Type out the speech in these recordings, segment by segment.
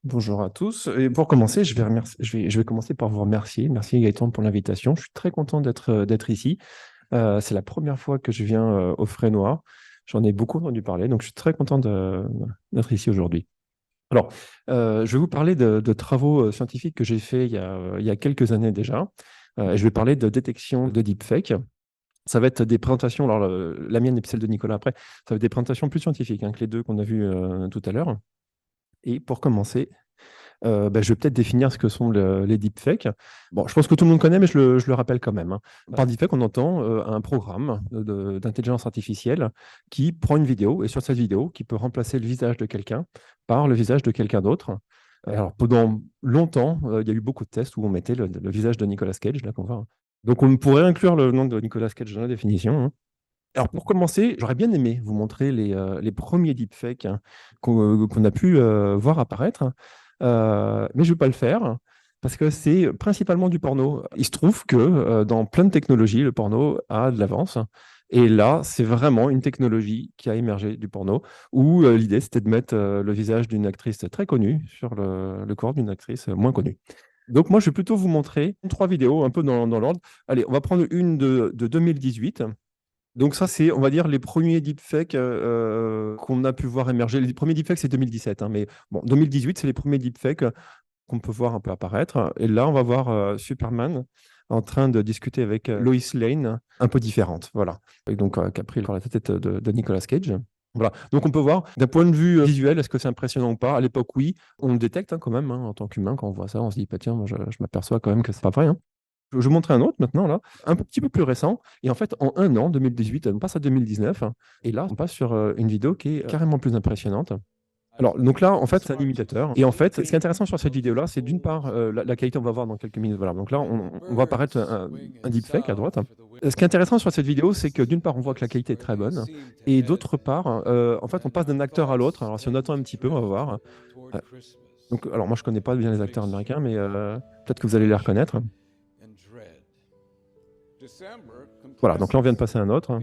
Bonjour à tous. Et pour commencer, je vais commencer par vous remercier. Merci Gaëtan pour l'invitation. Je suis très content d'être ici. C'est la première fois que je viens au Frais Noir. J'en ai beaucoup entendu parler, donc je suis très content d'être ici aujourd'hui. Alors, je vais vous parler de travaux scientifiques que j'ai faits il y a quelques années déjà. Je vais parler de détection de deepfake. Ça va être des présentations, alors la mienne et celle de Nicolas après, ça va être des présentations plus scientifiques que les deux qu'on a vues tout à l'heure. Et pour commencer, je vais peut-être définir ce que sont les deepfakes. Bon, je pense que tout le monde connaît, mais je le rappelle quand même, hein. Par deepfake, on entend un programme d'intelligence artificielle qui prend une vidéo et sur cette vidéo, qui peut remplacer le visage de quelqu'un par le visage de quelqu'un d'autre. Alors, pendant longtemps, il y a eu beaucoup de tests où on mettait le visage de Nicolas Cage, là qu'on voit, hein. Donc, on pourrait inclure le nom de Nicolas Cage dans la définition, hein. Alors, pour commencer, j'aurais bien aimé vous montrer les premiers deepfakes, hein, qu'on a pu voir apparaître, mais je ne vais pas le faire parce que c'est principalement du porno. Il se trouve que dans plein de technologies, le porno a de l'avance. Et là, c'est vraiment une technologie qui a émergé du porno, où l'idée, c'était de mettre le visage d'une actrice très connue sur le corps d'une actrice moins connue. Donc, moi, je vais plutôt vous montrer trois vidéos un peu dans l'ordre. Allez, on va prendre une de 2018. Donc ça, c'est, on va dire, les premiers deepfakes qu'on a pu voir émerger. Les premiers deepfakes, c'est 2017, hein, mais bon, 2018, c'est les premiers deepfakes qu'on peut voir un peu apparaître. Et là, on va voir Superman en train de discuter avec Lois Lane, un peu différente, voilà. Et donc, qui a pris la tête de Nicolas Cage. Voilà. Donc, on peut voir, d'un point de vue visuel, est-ce que c'est impressionnant ou pas? À l'époque, oui. On le détecte quand même, en tant qu'humain, quand on voit ça, on se dit, bah, tiens, moi, je m'aperçois quand même que c'est pas vrai, hein. Je vais vous montrer un autre maintenant, là, un petit peu plus récent. Et en fait, en un an, 2018, on passe à 2019. Et là, on passe sur une vidéo qui est carrément plus impressionnante. Alors, donc là, en fait, c'est un imitateur. Et en fait, ce qui est intéressant sur cette vidéo-là, c'est d'une part la qualité, on va voir dans quelques minutes. Voilà. Donc là, on va apparaître un deepfake à droite. Ce qui est intéressant sur cette vidéo, c'est que d'une part, on voit que la qualité est très bonne. Et d'autre part, en fait, on passe d'un acteur à l'autre. Alors, si on attend un petit peu, on va voir. Euh, donc, alors, moi, je ne connais pas bien les acteurs américains, mais peut-être que vous allez les reconnaître. Voilà, donc là, on vient de passer à un autre.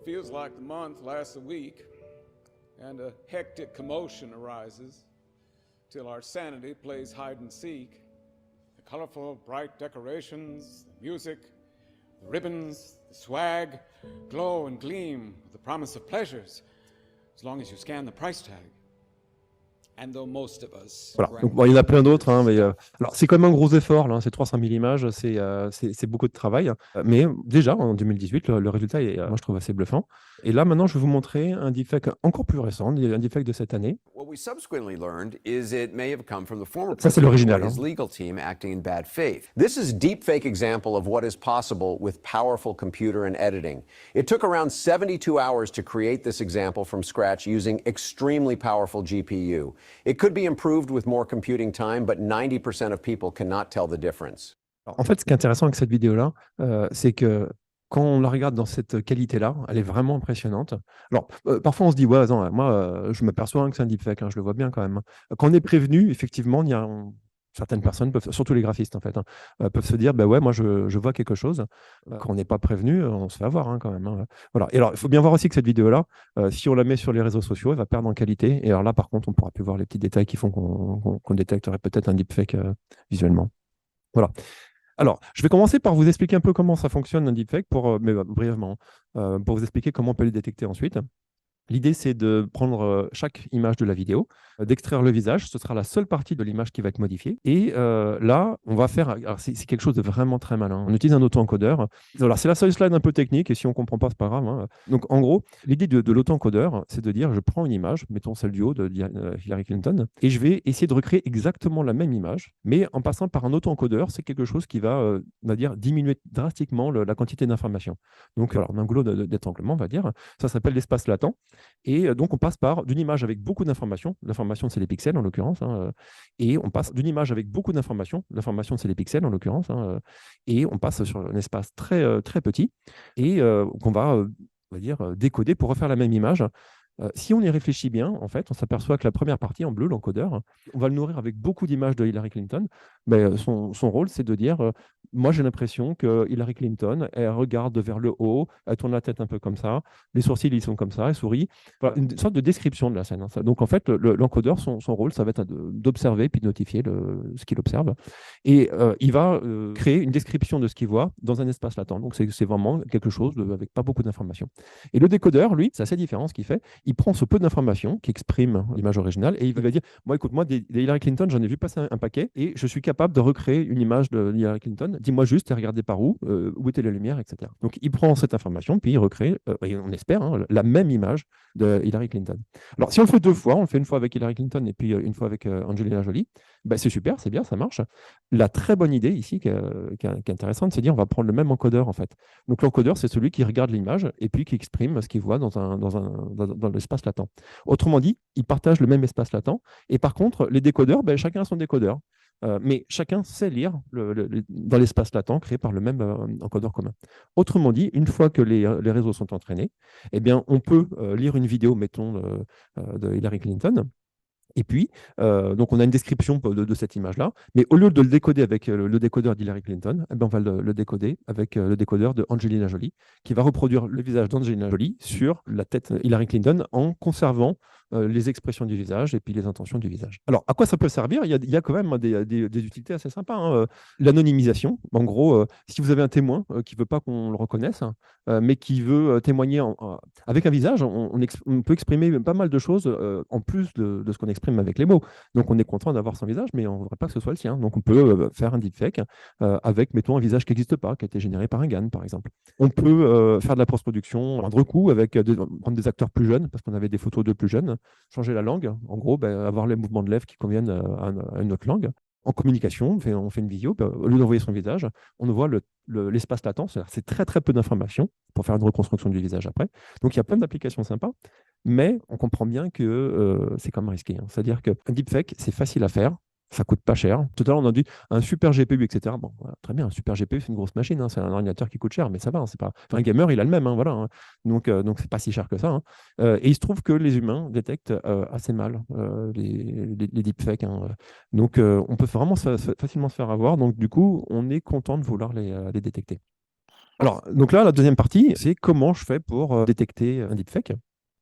Feels like the month lasts a week, and a hectic commotion arises till our sanity plays hide and seek. The colorful, bright decorations, the music, the ribbons, the swag glow and gleam with the promise of pleasures as long as you scan the price tag. And though most of us Voilà. Donc, bon, il y en a plein d'autres, hein, mais alors c'est quand même un gros effort, là, hein, c'est 300 000 images, c'est beaucoup de travail, hein. Mais déjà, en 2018, le résultat est, moi, je trouve assez bluffant. Et là, maintenant, je vais vous montrer un deepfake encore plus récent, un deepfake de cette année. What we subsequently learned is it may have come from the former Ça, c'est president or l'original, hein. his legal team acting in bad faith. This is a deepfake example of what is possible with powerful computer and editing. It took around 72 hours to create this example from scratch using extremely powerful GPU. It could be improved with more computing time, but 90% of people cannot tell the difference. Alors, en fait, ce qui est intéressant avec cette vidéo-là, c'est que quand on la regarde dans cette qualité-là, elle est vraiment impressionnante. Alors, parfois, on se dit, ouais, attends, moi, je m'aperçois, hein, que c'est un deepfake, hein, je le vois bien quand même, hein. Quand on est prévenu, effectivement, certaines personnes peuvent, surtout les graphistes en fait, hein, peuvent se dire, bah ouais, moi, je vois quelque chose. Quand on n'est pas prévenu, on se fait avoir, hein, quand même, hein. Voilà. Et alors, il faut bien voir aussi que cette vidéo-là, si on la met sur les réseaux sociaux, elle va perdre en qualité. Et alors là, par contre, on ne pourra plus voir les petits détails qui font qu'on détecterait peut-être un deepfake visuellement. Voilà. Alors, je vais commencer par vous expliquer un peu comment ça fonctionne un deepfake, mais brièvement, pour vous expliquer comment on peut le détecter ensuite. L'idée, c'est de prendre chaque image de la vidéo, d'extraire le visage. Ce sera la seule partie de l'image qui va être modifiée. Et là, on va faire. Alors, c'est quelque chose de vraiment très malin. On utilise un auto-encodeur. Alors, c'est la seule slide un peu technique. Et si on ne comprend pas, ce n'est pas grave, hein. Donc, en gros, l'idée de l'auto-encodeur, c'est de dire je prends une image, mettons celle du haut de Hillary Clinton, et je vais essayer de recréer exactement la même image, mais en passant par un auto-encodeur. C'est quelque chose qui va, on va dire, diminuer drastiquement la quantité d'informations. Donc, alors, un goulot d'étranglement, on va dire. Ça s'appelle l'espace latent. Et donc, on passe par d'une image avec beaucoup d'informations. L'information, c'est les pixels, en l'occurrence, hein, et on passe d'une image avec beaucoup d'informations. L'information, c'est les pixels, en l'occurrence, hein, et on passe sur un espace très, très petit et qu'on va, on va dire, décoder pour refaire la même image. Si on y réfléchit bien, en fait, on s'aperçoit que la première partie en bleu, l'encodeur, on va le nourrir avec beaucoup d'images de Hillary Clinton. Mais son rôle, c'est de dire moi, j'ai l'impression que Hillary Clinton, elle regarde vers le haut, elle tourne la tête un peu comme ça, les sourcils, ils sont comme ça, elle sourit. Voilà, une sorte de description de la scène. Donc, en fait, l'encodeur, son rôle, ça va être d'observer puis de notifier ce qu'il observe. Et il va créer une description de ce qu'il voit dans un espace latent. Donc, c'est vraiment quelque chose avec pas beaucoup d'informations. Et le décodeur, lui, c'est assez différent ce qu'il fait. Il prend ce peu d'informations qui expriment l'image originale et il va dire, moi, écoute, moi, des Hillary Clinton, j'en ai vu passer un paquet et je suis capable de recréer une image de Hillary Clinton. Dis-moi juste, et regardez par où était la lumière, etc. Donc, il prend cette information, puis il recrée, et on espère, hein, la même image de Hillary Clinton. Alors, si on le fait 2 fois, on le fait une fois avec Hillary Clinton et puis une fois avec Angelina Jolie, ben, c'est super, c'est bien, ça marche. La très bonne idée ici, qui est intéressante, c'est de dire on va prendre le même encodeur, en fait. Donc, l'encodeur, c'est celui qui regarde l'image et puis qui exprime ce qu'il voit dans l'espace latent. Autrement dit, ils partagent le même espace latent. Et par contre, les décodeurs, ben, chacun a son décodeur. Mais chacun sait lire dans l'espace latent créé par le même encodeur commun. Autrement dit, une fois que les réseaux sont entraînés, eh bien, on peut lire une vidéo, mettons, de Hillary Clinton. Et puis, donc on a une description de cette image-là, mais au lieu de le décoder avec le décodeur d'Hillary Clinton, eh ben, on va le décoder avec le décodeur de Angelina Jolie, qui va reproduire le visage d'Angelina Jolie sur la tête Hillary Clinton en conservant les expressions du visage et puis les intentions du visage. Alors, à quoi ça peut servir? Il y a quand même des utilités assez sympas, hein. L'anonymisation, en gros, si vous avez un témoin qui ne veut pas qu'on le reconnaisse, mais qui veut témoigner avec un visage, on peut exprimer pas mal de choses en plus de ce qu'on exprime avec les mots. Donc, on est content d'avoir son visage, mais on ne voudrait pas que ce soit le sien. Donc, on peut faire un deepfake avec, mettons, un visage qui n'existe pas, qui a été généré par un GAN, par exemple. On peut faire de la post-production, moindre coût, avec prendre des acteurs plus jeunes, parce qu'on avait des photos de plus jeunes, changer la langue, en gros, avoir les mouvements de lèvres qui conviennent à une autre langue. En communication, on fait une vidéo, au lieu d'envoyer son visage, on voit l'espace latent, c'est très très peu d'informations pour faire une reconstruction du visage après. Donc il y a plein d'applications sympas, mais on comprend bien que c'est quand même risqué, hein. C'est-à-dire qu'un deepfake, c'est facile à faire, ça coûte pas cher. Tout à l'heure, on a dit un super GPU, etc. Bon, voilà, très bien, un super GPU, c'est une grosse machine, hein, c'est un ordinateur qui coûte cher, mais ça va, hein, c'est pas... Enfin, un gamer, il a le même, hein, voilà, hein. Donc, c'est pas si cher que ça, hein. Et il se trouve que les humains détectent assez mal les deepfakes, hein. Donc, on peut vraiment facilement se faire avoir. Donc, du coup, on est content de vouloir les détecter. Alors, donc là, la deuxième partie, c'est comment je fais pour détecter un deepfake.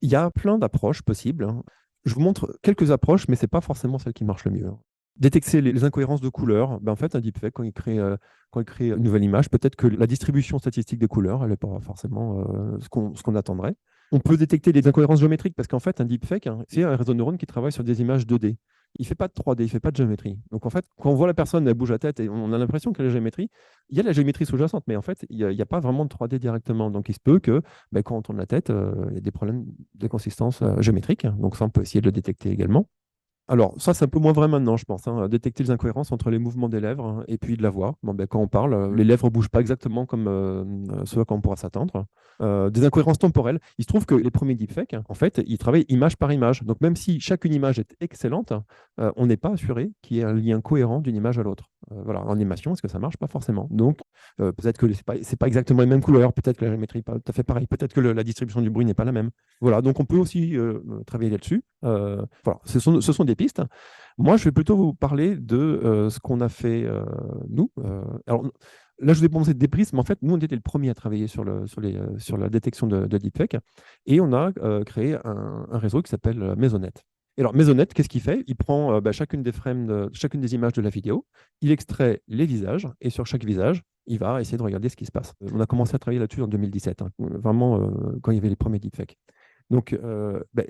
Il y a plein d'approches possibles, hein. Je vous montre quelques approches, mais ce n'est pas forcément celle qui marche le mieux, hein. Détecter les incohérences de couleurs, ben en fait, un deepfake, quand il crée une nouvelle image, peut-être que la distribution statistique des couleurs, elle n'est pas forcément ce qu'on attendrait. On peut détecter les incohérences géométriques, parce qu'en fait, un deepfake, hein, c'est un réseau de neurones qui travaille sur des images 2D. Il ne fait pas de 3D, il ne fait pas de géométrie. Donc en fait, quand on voit la personne, elle bouge la tête et on a l'impression qu'il y a la géométrie, il y a la géométrie sous-jacente, mais en fait, il n'y a pas vraiment de 3D directement. Donc il se peut que quand on tourne la tête, il y a des problèmes de consistance géométrique. Donc ça, on peut essayer de le détecter également. Alors, ça, c'est un peu moins vrai maintenant, je pense, hein, détecter les incohérences entre les mouvements des lèvres, hein, et puis de la voix. Bon, quand on parle, les lèvres ne bougent pas exactement comme ce à quoi on pourra s'attendre. Des incohérences temporelles. Il se trouve que les premiers deepfakes, en fait, ils travaillent image par image. Donc, même si chacune image est excellente, on n'est pas assuré qu'il y ait un lien cohérent d'une image à l'autre. Voilà, en animation, est-ce que ça marche? Pas forcément. Donc, peut-être que c'est pas exactement les mêmes couleurs, peut-être que la géométrie n'est pas tout à fait pareille, peut-être que la distribution du bruit n'est pas la même. Voilà, donc on peut aussi travailler là-dessus. Voilà, ce sont des pistes. Moi, je vais plutôt vous parler de ce qu'on a fait nous. Alors, là, je vous ai prononcé des prismes, mais en fait, nous, on était le premier à travailler sur la détection de deepfake, et on a créé un réseau qui s'appelle Maisonnet. Et alors, Maisonnet, qu'est-ce qu'il fait? Il prend chacune des frames, chacune des images de la vidéo, il extrait les visages, et sur chaque visage, il va essayer de regarder ce qui se passe. On a commencé à travailler là-dessus en 2017, hein, vraiment quand il y avait les premiers deepfakes. Donc,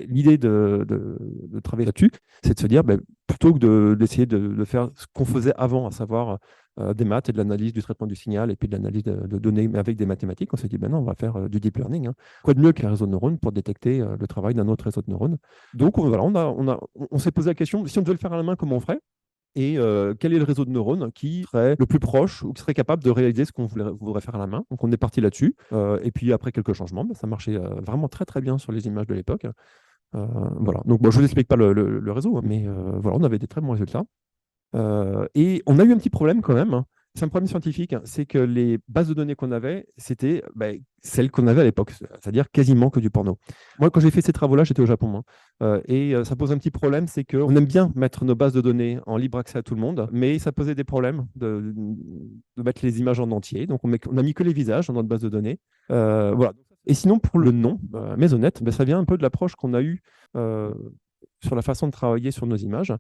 l'idée de travailler là-dessus, c'est de se dire, plutôt que d'essayer de faire ce qu'on faisait avant, à savoir des maths et de l'analyse du traitement du signal et puis de l'analyse de données avec des mathématiques, on s'est dit, non, on va faire du deep learning, hein. Quoi de mieux qu'un réseau de neurones pour détecter le travail d'un autre réseau de neurones? Donc, voilà, on s'est posé la question, si on devait le faire à la main, comment on ferait? Et quel est le réseau de neurones qui serait le plus proche ou qui serait capable de réaliser ce qu'on voudrait faire à la main? Donc on est parti là-dessus. Et puis après quelques changements, ça marchait vraiment très très bien sur les images de l'époque. Voilà. Donc je ne vous explique pas le réseau, mais voilà, on avait des très bons résultats. Et on a eu un petit problème quand même, hein. C'est un problème scientifique, c'est que les bases de données qu'on avait, c'était celles qu'on avait à l'époque, c'est-à-dire quasiment que du porno. Moi, quand j'ai fait ces travaux-là, j'étais au Japon, hein. Ça pose un petit problème, c'est qu'on aime bien mettre nos bases de données en libre accès à tout le monde, mais ça posait des problèmes de mettre les images en entier. Donc, on a mis que les visages dans notre base de données. Voilà. Et sinon, pour le nom, Maisonnette, ça vient un peu de l'approche qu'on a eue sur la façon de travailler sur nos images.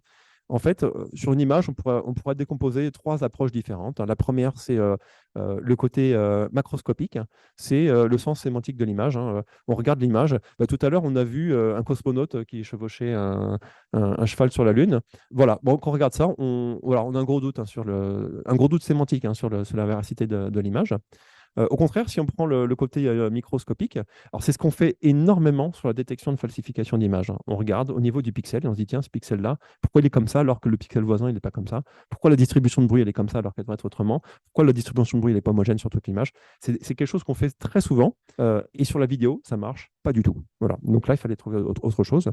En fait, sur une image, on pourra décomposer trois approches différentes. La première, c'est le côté macroscopique, c'est le sens sémantique de l'image, hein. On regarde l'image. Tout à l'heure, on a vu un cosmonaute qui chevauchait un cheval sur la Lune. Voilà. Bon, quand on regarde ça, on a un gros doute, hein, un gros doute sémantique, hein, sur la véracité de l'image. Au contraire, si on prend le côté microscopique, alors c'est ce qu'on fait énormément sur la détection de falsification d'image, hein. On regarde au niveau du pixel et on se dit, tiens, ce pixel-là, pourquoi il est comme ça alors que le pixel voisin, il n'est pas comme ça? Pourquoi la distribution de bruit, elle est comme ça alors qu'elle devrait être autrement? Pourquoi la distribution de bruit, elle n'est pas homogène sur toute l'image? C'est quelque chose qu'on fait très souvent. Et sur la vidéo, ça marche pas du tout. Voilà. Donc là, il fallait trouver autre chose.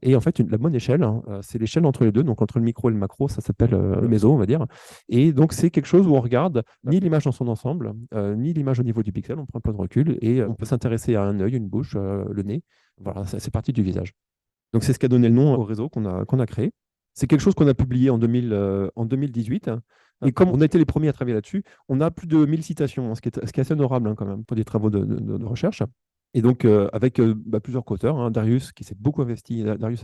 Et en fait, la bonne échelle, hein, c'est l'échelle entre les deux. Donc entre le micro et le macro, ça s'appelle le méso, on va dire. Et donc, c'est quelque chose où on regarde ni l'image dans son ensemble, ni l'image au niveau du pixel. On prend un peu de recul et on peut s'intéresser à un œil, une bouche, le nez. Voilà, c'est partie du visage. Donc, c'est ce qui a donné le nom au réseau qu'on a créé. C'est quelque chose qu'on a publié en 2018. Et comme on a été les premiers à travailler là-dessus, on a plus de 1000 citations, hein, ce qui est assez honorable, hein, quand même, pour des travaux de recherche. Et donc, avec plusieurs co-auteurs, hein, Darius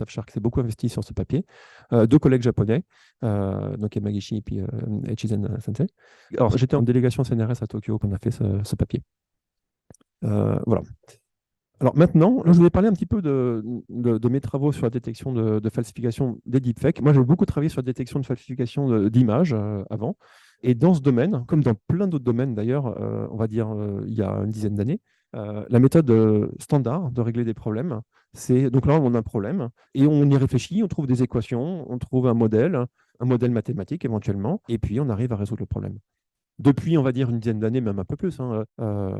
Afshar qui s'est beaucoup investi sur ce papier, deux collègues japonais, donc Yamagishi et puis Echizen Sensei. Alors, j'étais en délégation CNRS à Tokyo quand on a fait ce papier. Voilà. Alors maintenant, là, je voulais parler un petit peu de mes travaux sur la détection de falsification des deepfakes. Moi, j'ai beaucoup travaillé sur la détection de falsification d'images avant. Et dans ce domaine, comme dans plein d'autres domaines d'ailleurs, on va dire il y a une dizaine d'années, la méthode standard de régler des problèmes, c'est donc là, on a un problème et on y réfléchit, on trouve des équations, on trouve un modèle mathématique éventuellement, et puis on arrive à résoudre le problème. Depuis, on va dire, une dizaine d'années, même un peu plus, hein,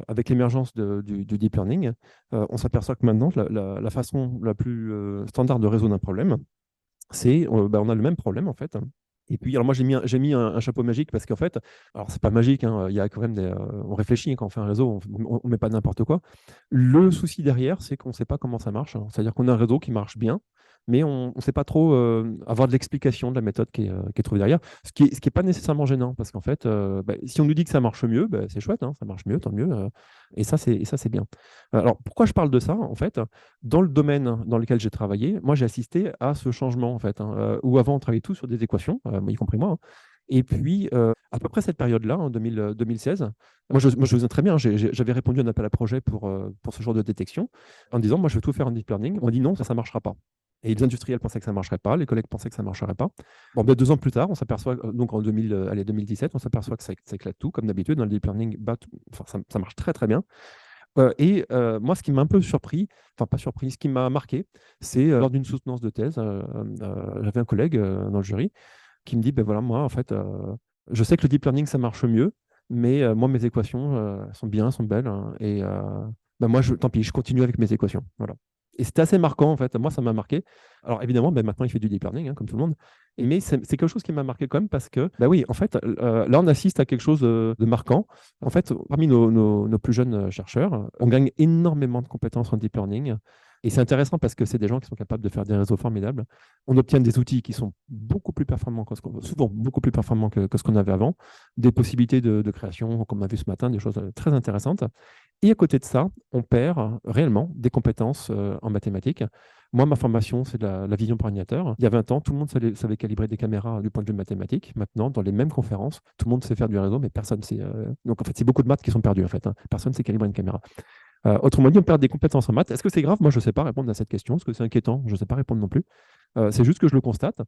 avec l'émergence du deep learning, on s'aperçoit que maintenant, la façon la plus standard de résoudre un problème, c'est on a le même problème, en fait. Et puis, alors moi, j'ai mis un chapeau magique parce qu'en fait, alors c'est pas magique, hein, il y a quand même on réfléchit, hein, quand on fait un réseau, on ne met pas n'importe quoi. Le souci derrière, c'est qu'on ne sait pas comment ça marche, hein. C'est-à-dire qu'on a un réseau qui marche bien, mais on ne sait pas trop avoir de l'explication de la méthode qui est trouvée derrière, ce qui est pas nécessairement gênant, parce qu'en fait, si on nous dit que ça marche mieux, c'est chouette, hein, ça marche mieux, tant mieux, et ça, c'est bien. Alors, pourquoi je parle de ça, en fait? Dans le domaine dans lequel j'ai travaillé, moi, j'ai assisté à ce changement, en fait, hein, où avant, on travaillait tous sur des équations, y compris moi, hein. Et puis, à peu près cette période-là, en 2016, moi, je me souviens très bien, j'avais répondu à un appel à projet pour ce genre de détection, en disant, moi, je vais tout faire en deep learning. On dit non, ça ne marchera pas. Et les industriels pensaient que ça ne marcherait pas, les collègues pensaient que ça ne marcherait pas. Bon, 2 ans plus tard, on s'aperçoit, donc en 2017, on s'aperçoit que ça éclate tout, comme d'habitude, dans le deep learning, ça marche très très bien. Moi, ce qui m'a un peu surpris, enfin pas surpris, ce qui m'a marqué, c'est lors d'une soutenance de thèse, j'avais un collègue dans le jury qui me dit, ben voilà, moi, en fait, je sais que le deep learning, ça marche mieux, mais moi, mes équations sont bien, sont belles, hein, et moi, tant pis, je continue avec mes équations. Voilà. Et c'était assez marquant, en fait. Moi, ça m'a marqué. Alors, évidemment, maintenant, il fait du deep learning, hein, comme tout le monde. Mais c'est quelque chose qui m'a marqué quand même parce que, oui, en fait, là, on assiste à quelque chose de marquant. En fait, parmi nos plus jeunes chercheurs, on gagne énormément de compétences en deep learning. Et c'est intéressant parce que c'est des gens qui sont capables de faire des réseaux formidables. On obtient des outils qui sont beaucoup plus performants, souvent beaucoup plus performants que ce qu'on avait avant, des possibilités de création, comme on a vu ce matin, des choses très intéressantes. Et à côté de ça, on perd réellement des compétences en mathématiques. Moi, ma formation, c'est la vision par ordinateur. Il y a 20 ans, tout le monde savait calibrer des caméras du point de vue mathématique. Maintenant, dans les mêmes conférences, tout le monde sait faire du réseau, mais personne ne sait. Donc, en fait, c'est beaucoup de maths qui sont perdus, en fait, hein. Personne ne sait calibrer une caméra. Autrement dit, on perd des compétences en maths. Est-ce que c'est grave? Moi, je ne sais pas répondre à cette question. Est-ce que c'est inquiétant? Je ne sais pas répondre non plus. C'est juste que je le constate.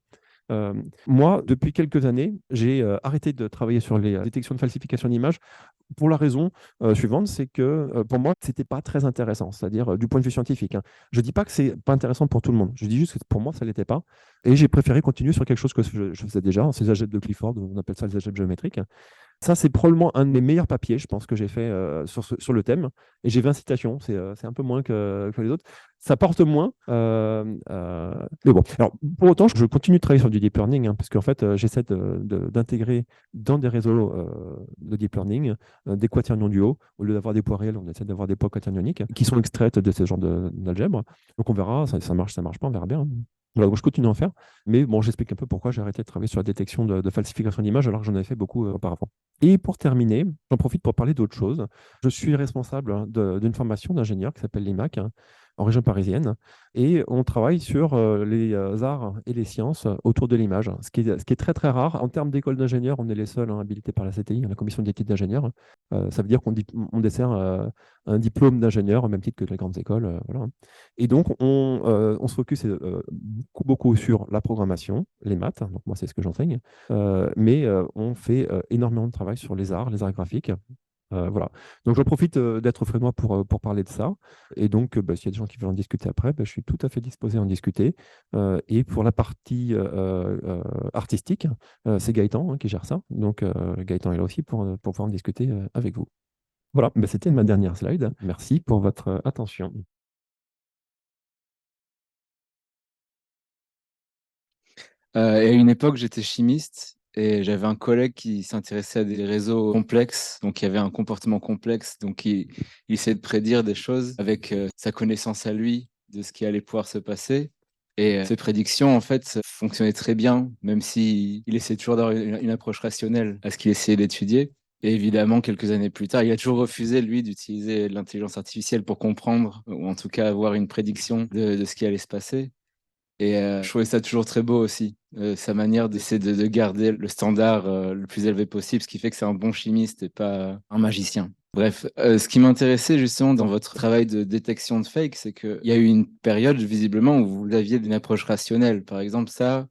Moi, depuis quelques années, j'ai arrêté de travailler sur les détections de falsification d'images pour la raison suivante, c'est que pour moi, ce n'était pas très intéressant, c'est-à-dire du point de vue scientifique, hein. Je ne dis pas que ce n'est pas intéressant pour tout le monde, je dis juste que pour moi, ça ne l'était pas. Et j'ai préféré continuer sur quelque chose que je faisais déjà, ces algèbres de Clifford, on appelle ça les algèbres géométriques. Ça, c'est probablement un de mes meilleurs papiers, je pense, que j'ai fait sur le thème. Et j'ai 20 citations, c'est un peu moins que les autres. Ça porte moins, mais bon. Alors, pour autant, je continue de travailler sur du deep learning, hein, parce qu'en fait, j'essaie d'intégrer dans des réseaux de deep learning des quaternions duo. Au lieu d'avoir des poids réels, on essaie d'avoir des poids quaternioniques qui sont extraites de ce genre d'algèbre. Donc, on verra, ça marche pas, on verra bien. Voilà, donc je continue à en faire, mais bon, j'explique un peu pourquoi j'ai arrêté de travailler sur la détection de falsification d'images alors que j'en avais fait beaucoup auparavant. Et pour terminer, j'en profite pour parler d'autre chose. Je suis responsable d'une formation d'ingénieur qui s'appelle l'IMAC, hein, en région parisienne, et on travaille sur les arts et les sciences autour de l'image, ce qui est très très rare. En termes d'école d'ingénieurs, on est les seuls habilités par la CTI, la commission d'éthique d'ingénieurs. Ça veut dire qu'on dessert un diplôme d'ingénieur au même titre que les grandes écoles. Voilà. Et donc, on se focus beaucoup sur la programmation, les maths, donc moi c'est ce que j'enseigne, mais on fait énormément de travail sur les arts graphiques. Voilà. Donc, je profite d'être frénois pour parler de ça. Et donc, s'il y a des gens qui veulent en discuter après, je suis tout à fait disposé à en discuter. Et pour la partie artistique, c'est Gaëtan qui gère ça. Donc, Gaëtan est là aussi pour pouvoir en discuter avec vous. Voilà, c'était ma dernière slide. Merci pour votre attention. Et à une époque, j'étais chimiste et j'avais un collègue qui s'intéressait à des réseaux complexes, donc il y avait un comportement complexe, donc il essayait de prédire des choses avec sa connaissance à lui de ce qui allait pouvoir se passer. Et ces prédictions, en fait, ça fonctionnaient très bien, même s'il essayait toujours d'avoir une approche rationnelle à ce qu'il essayait d'étudier. Et évidemment, quelques années plus tard, il a toujours refusé, lui, d'utiliser l'intelligence artificielle pour comprendre, ou en tout cas avoir une prédiction de ce qui allait se passer. Et je trouvais ça toujours très beau aussi, sa manière d'essayer de garder le standard le plus élevé possible, ce qui fait que c'est un bon chimiste et pas un magicien. Bref, ce qui m'intéressait justement dans votre travail de détection de fake, c'est qu'il y a eu une période visiblement où vous aviez une approche rationnelle. Par exemple, ça,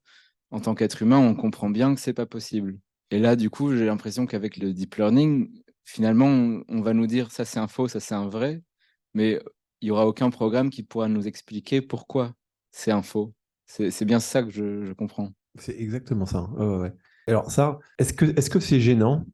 en tant qu'être humain, on comprend bien que c'est pas possible. Et là, du coup, j'ai l'impression qu'avec le deep learning, finalement, on va nous dire ça c'est un faux, ça c'est un vrai, mais il y aura aucun programme qui pourra nous expliquer pourquoi c'est un faux. C'est bien ça que je comprends. C'est exactement ça. Ouais, ouais, ouais. Alors ça, est-ce que c'est gênant?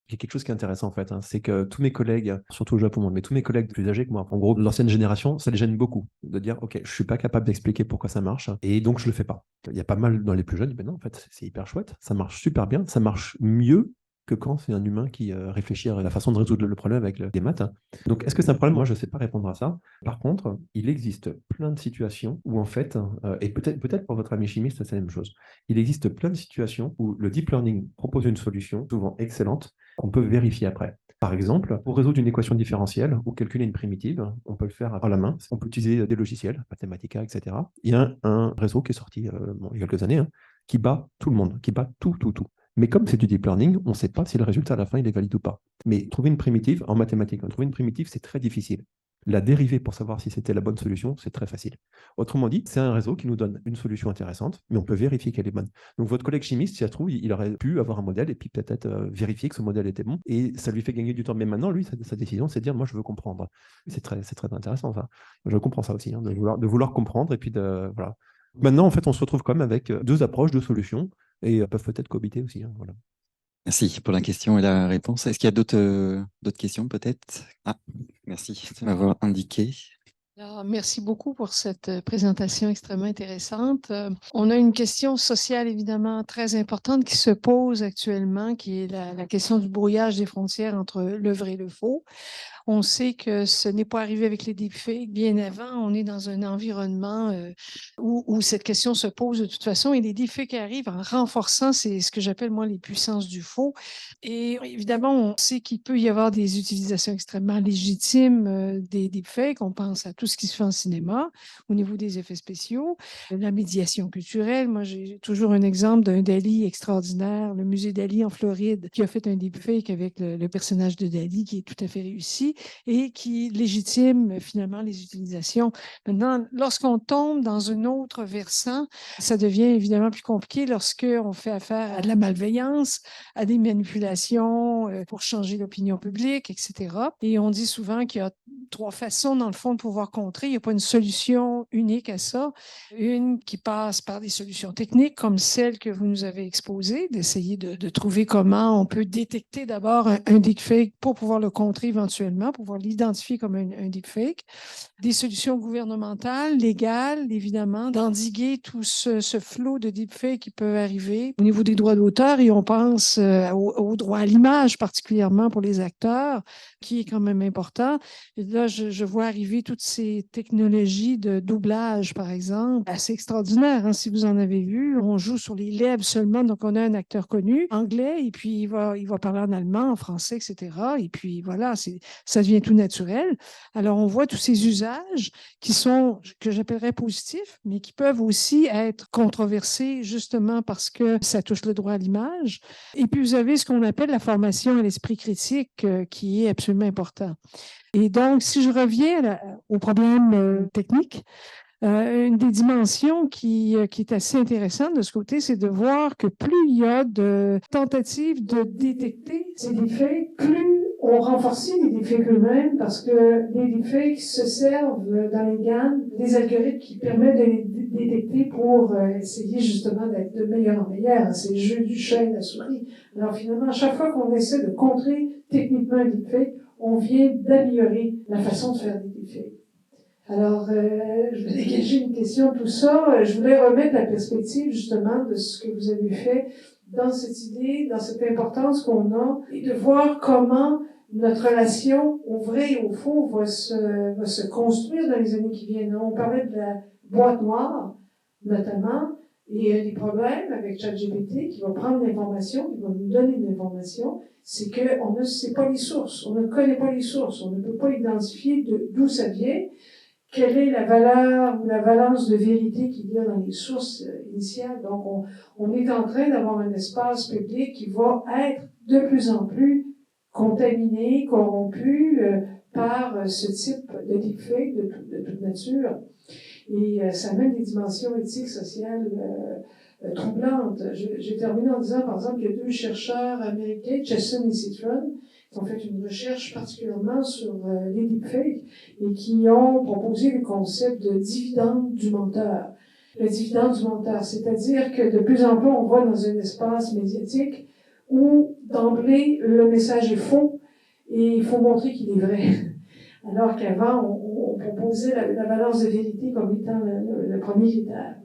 Il y a quelque chose qui est intéressant en fait, hein, c'est que tous mes collègues, surtout au Japon, mais tous mes collègues plus âgés que moi, en gros, de l'ancienne génération, ça les gêne beaucoup de dire, OK, je suis pas capable d'expliquer pourquoi ça marche, et donc je le fais pas. Il y a pas mal dans les plus jeunes, mais non, en fait, c'est hyper chouette, ça marche super bien, ça marche mieux que quand c'est un humain qui réfléchit à la façon de résoudre le problème avec des maths. Donc, est-ce que c'est un problème? Moi, je ne sais pas répondre à ça. Par contre, il existe plein de situations où, en fait, et peut-être pour votre ami chimiste, c'est la même chose. Il existe plein de situations où le deep learning propose une solution, souvent excellente, qu'on peut vérifier après. Par exemple, pour résoudre une équation différentielle ou calculer une primitive, on peut le faire à la main. On peut utiliser des logiciels, Mathematica, etc. Il y a un réseau qui est sorti il y a quelques années, hein, qui bat tout le monde, qui bat tout. Mais comme c'est du deep learning, on ne sait pas si le résultat à la fin il est valide ou pas. Mais trouver une primitive en mathématiques, trouver une primitive, c'est très difficile. La dériver pour savoir si c'était la bonne solution, c'est très facile. Autrement dit, c'est un réseau qui nous donne une solution intéressante, mais on peut vérifier qu'elle est bonne. Donc votre collègue chimiste, si ça se trouve, il aurait pu avoir un modèle et puis peut-être vérifier que ce modèle était bon, et ça lui fait gagner du temps. Mais maintenant, lui, sa décision, c'est de dire, moi, je veux comprendre. C'est très intéressant, ça. Je comprends ça aussi, hein, de vouloir comprendre, et puis voilà. Maintenant, en fait, on se retrouve quand même avec deux approches, deux solutions, et peuvent peut-être cohabiter aussi. Hein, voilà. Merci pour la question et la réponse. Est-ce qu'il y a d'autres questions peut-être? Ah, merci de m'avoir indiqué. Alors, merci beaucoup pour cette présentation extrêmement intéressante. On a une question sociale évidemment très importante qui se pose actuellement, qui est la question du brouillage des frontières entre le vrai et le faux. On sait que ce n'est pas arrivé avec les deepfakes. Bien avant, on est dans un environnement où cette question se pose de toute façon et les deepfakes arrivent en renforçant ce que j'appelle moi les puissances du faux. Et évidemment, on sait qu'il peut y avoir des utilisations extrêmement légitimes des deepfakes. On pense à tout ce qui se fait en cinéma au niveau des effets spéciaux, la médiation culturelle. Moi, j'ai toujours un exemple d'un Dali extraordinaire, le musée Dali en Floride, qui a fait un deepfake avec le personnage de Dali qui est tout à fait réussi et qui légitime finalement les utilisations. Maintenant, lorsqu'on tombe dans un autre versant, ça devient évidemment plus compliqué lorsqu'on fait affaire à de la malveillance, à des manipulations pour changer l'opinion publique, etc. Et on dit souvent qu'il y a trois façons, dans le fond, de pouvoir contrer. Il n'y a pas une solution unique à ça. Une qui passe par des solutions techniques comme celle que vous nous avez exposée, d'essayer de trouver comment on peut détecter d'abord un deepfake pour pouvoir le contrer éventuellement, pouvoir l'identifier comme un deepfake. Des solutions gouvernementales, légales, évidemment, d'endiguer tout ce flot de deepfake qui peut arriver au niveau des droits d'auteur. Et on pense au droit à l'image, particulièrement pour les acteurs, qui est quand même important. Et là, je vois arriver toutes ces technologies de doublage, par exemple, assez extraordinaires. Hein, si vous en avez vu, on joue sur les lèvres seulement, donc on a un acteur connu, anglais, et puis il va parler en allemand, en français, etc. Et puis voilà, ça devient tout naturel. Alors, on voit tous ces usages qui sont, que j'appellerais positifs, mais qui peuvent aussi être controversés justement parce que ça touche le droit à l'image. Et puis, vous avez ce qu'on appelle la formation à l'esprit critique qui est absolument important. Et donc, si je reviens au problème technique, une des dimensions qui est assez intéressante de ce côté, c'est de voir que plus il y a de tentatives de détecter ces deepfakes, plus on renforce les deepfakes eux-mêmes parce que les deepfakes se servent dans les GAN des algorithmes qui permettent de les détecter pour essayer justement d'être de meilleur en meilleur. C'est le jeu du chat et de la souris. Alors finalement, à chaque fois qu'on essaie de contrer techniquement un deepfake, on vient d'améliorer la façon de faire des deepfakes. Alors, je vais dégager une question, tout ça. Je voulais remettre la perspective, justement, de ce que vous avez fait dans cette idée, dans cette importance qu'on a, et de voir comment notre relation au vrai et au faux va se construire dans les années qui viennent. On parlait de la boîte noire, notamment, et un des problèmes avec ChatGPT qui va prendre l'information, qui va nous donner de l'information, c'est qu'on ne sait pas les sources, on ne connaît pas les sources, on ne peut pas identifier d'où ça vient. Quelle est la valeur ou la valence de vérité qu'il y a dans les sources initiales. Donc, on est en train d'avoir un espace public qui va être de plus en plus contaminé, corrompu par ce type de deepfake de toute nature. Et ça amène des dimensions éthiques, sociales troublantes. J'ai terminé en disant, par exemple, qu'il y a deux chercheurs américains, Chesson et Citron, qui ont fait une recherche particulièrement sur les deepfakes et qui ont proposé le concept de dividende du menteur. Le dividende du menteur, c'est-à-dire que de plus en plus, on voit dans un espace médiatique où, d'emblée, le message est faux et il faut montrer qu'il est vrai. Alors qu'avant, on proposait la valence de vérité comme étant le premier critère.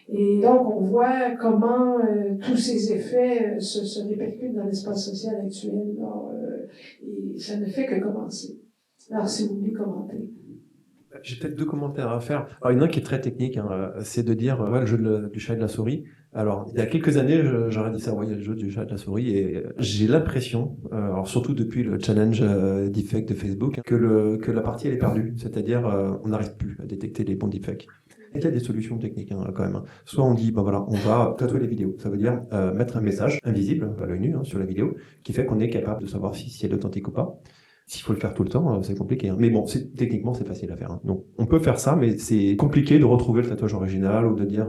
Et donc, on voit comment tous ces effets se répercutent dans l'espace social actuel. Et ça ne fait que commencer. Alors, si vous voulez commenter. J'ai peut-être deux commentaires à faire. Alors, il y en a un qui est très technique, hein, c'est de dire le jeu du chat et de la souris. Alors, il y a quelques années, j'aurais dit ça, il y a le jeu du chat et de la souris, et j'ai l'impression, alors surtout depuis le challenge deepfake de Facebook, que la partie elle est perdue. C'est-à-dire, on n'arrive plus à détecter les bons deepfakes. Il y a des solutions techniques quand même. Soit on dit, voilà, on va tatouer les vidéos. Ça veut dire mettre un message invisible, à l'œil nu, sur la vidéo, qui fait qu'on est capable de savoir si elle est authentique ou pas. S'il faut le faire tout le temps, c'est compliqué. Mais bon, techniquement, c'est facile à faire. Donc, on peut faire ça, mais c'est compliqué de retrouver le tatouage original ou de dire,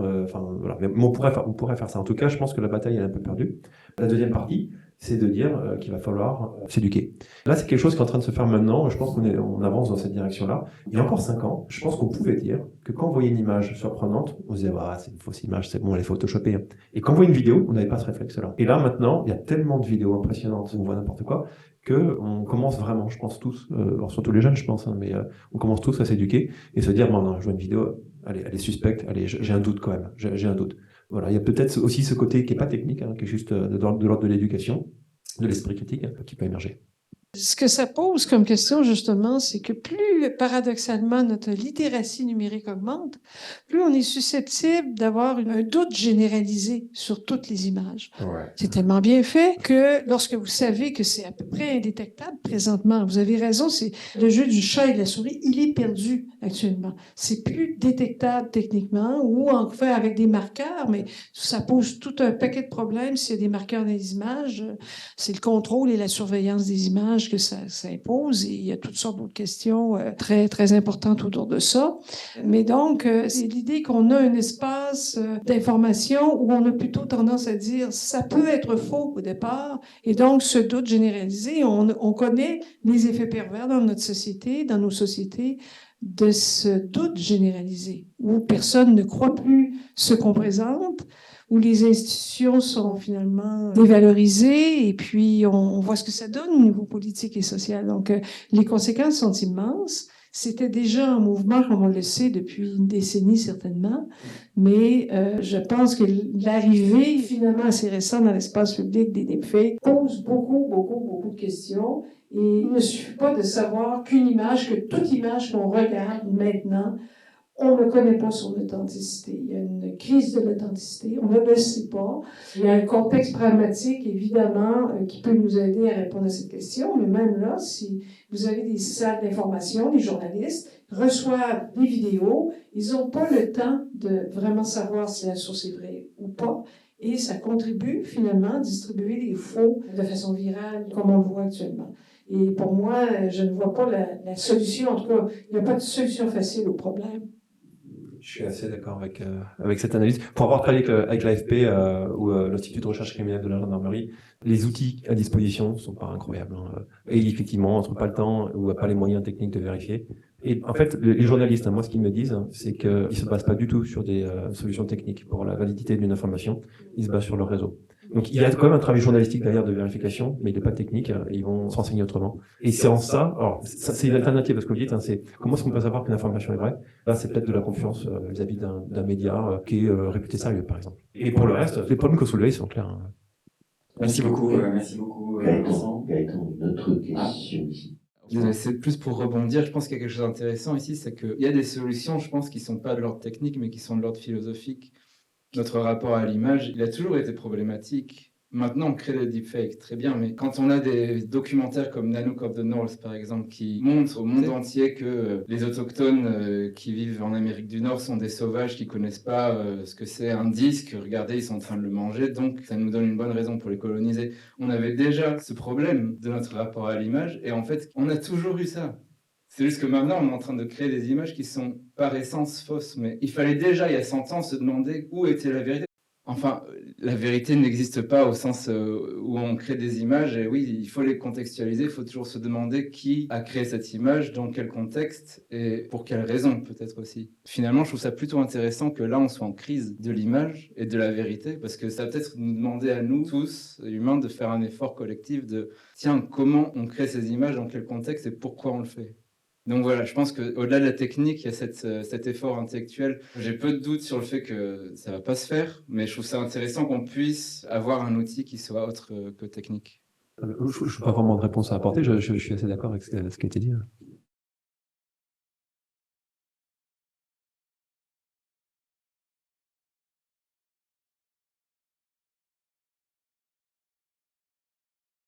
voilà. Mais on pourrait faire ça. En tout cas, je pense que la bataille est un peu perdue. La deuxième partie, c'est de dire qu'il va falloir s'éduquer. Là, c'est quelque chose qui est en train de se faire maintenant. Je pense qu'on avance dans cette direction-là. Il y a encore 5 ans, je pense qu'on pouvait dire que quand on voyait une image surprenante, on se disait, c'est une fausse image, c'est bon, elle est photoshopée. Et quand on voit une vidéo, on n'avait pas ce réflexe-là. Et là, maintenant, il y a tellement de vidéos impressionnantes, on voit n'importe quoi, qu'on commence vraiment, je pense tous, alors surtout les jeunes, je pense, mais on commence tous à s'éduquer et se dire, non, je vois une vidéo, allez, elle est suspecte, allez, j'ai un doute quand même, j'ai un doute. Voilà, il y a peut-être aussi ce côté qui est pas technique, qui est juste de l'ordre de l'éducation, de l'esprit critique, qui peut émerger. Ce que ça pose comme question, justement, c'est que plus, paradoxalement, notre littératie numérique augmente, plus on est susceptible d'avoir un doute généralisé sur toutes les images. Ouais. C'est tellement bien fait que lorsque vous savez que c'est à peu près indétectable présentement, vous avez raison, c'est le jeu du chat et de la souris, il est perdu actuellement. C'est plus détectable techniquement ou en fait avec des marqueurs, mais ça pose tout un paquet de problèmes s'il y a des marqueurs dans les images. C'est le contrôle et la surveillance des images images que ça impose. Et il y a toutes sortes d'autres questions très, très importantes autour de ça. Mais donc, c'est l'idée qu'on a un espace d'information où on a plutôt tendance à dire ça peut être faux au départ. Et donc, ce doute généralisé, on connaît les effets pervers dans notre société, dans nos sociétés, de ce doute généralisé, où personne ne croit plus ce qu'on présente, où les institutions sont finalement dévalorisées, et puis on voit ce que ça donne au niveau politique et social. Donc, les conséquences sont immenses. C'était déjà un mouvement, comme on le sait, depuis une décennie certainement, mais je pense que l'arrivée finalement assez récente dans l'espace public des deepfakes pose beaucoup de questions. Et il ne suffit pas de savoir qu'une image, que toute image qu'on regarde maintenant, on ne connaît pas son authenticité. Il y a une crise de l'authenticité, on ne le sait pas. Il y a un contexte pragmatique, évidemment, qui peut nous aider à répondre à cette question, mais même là, si vous avez des salles d'information, des journalistes reçoivent des vidéos, ils n'ont pas le temps de vraiment savoir si la source est vraie ou pas, et ça contribue finalement à distribuer des faux de façon virale, comme on le voit actuellement. Et pour moi, je ne vois pas la solution, en tout cas, il n'y a pas de solution facile au problème. Je suis assez d'accord avec cette analyse. Pour avoir travaillé avec l'AFP ou l'Institut de recherche criminelle de la gendarmerie, les outils à disposition ne sont pas incroyables. Hein. Et effectivement, on ne trouve pas le temps ou pas les moyens techniques de vérifier. Et en fait, les journalistes, hein, moi, ce qu'ils me disent, c'est qu'ils ne se basent pas du tout sur des solutions techniques pour la validité d'une information. Ils se basent sur leur réseau. Donc, il y a quand même un travail journalistique derrière de vérification, mais il n'est pas technique, et ils vont s'enseigner autrement. Et c'est en ça, alors, ça, c'est une alternative à ce que vous dites, hein, c'est comment est-ce qu'on peut savoir qu'une information est vraie? Là, c'est peut-être de la confiance vis-à-vis d'un média qui est réputé sérieux, par exemple. Et pour le reste, les problèmes que vous soulevez sont clairs. Hein. Merci beaucoup, Vincent. Gaëtan, une autre question ici. Désolé, c'est plus pour rebondir. Je pense qu'il y a quelque chose d'intéressant ici, c'est qu'il y a des solutions, je pense, qui ne sont pas de l'ordre technique, mais qui sont de l'ordre philosophique. Notre rapport à l'image, il a toujours été problématique. Maintenant, on crée des deepfakes, très bien, mais quand on a des documentaires comme Nanook of the North, par exemple, qui montrent au monde entier que les autochtones qui vivent en Amérique du Nord sont des sauvages qui connaissent pas ce que c'est un disque, regardez, ils sont en train de le manger, donc ça nous donne une bonne raison pour les coloniser. On avait déjà ce problème de notre rapport à l'image, et en fait, on a toujours eu ça. C'est juste que maintenant, on est en train de créer des images qui sont par essence fausses, mais il fallait déjà, il y a 100 ans, se demander où était la vérité. Enfin, la vérité n'existe pas au sens où on crée des images, et oui, il faut les contextualiser, il faut toujours se demander qui a créé cette image, dans quel contexte, et pour quelle raison peut-être aussi. Finalement, je trouve ça plutôt intéressant que là, on soit en crise de l'image et de la vérité, parce que ça va peut-être nous demander à nous, tous, humains, de faire un effort collectif de, tiens, comment on crée ces images, dans quel contexte, et pourquoi on le fait. Donc voilà, je pense qu'au-delà de la technique, il y a cet effort intellectuel. J'ai peu de doutes sur le fait que ça va pas se faire, mais je trouve ça intéressant qu'on puisse avoir un outil qui soit autre que technique. Je n'ai pas vraiment de réponse à apporter, je suis assez d'accord avec ce qui a été dit.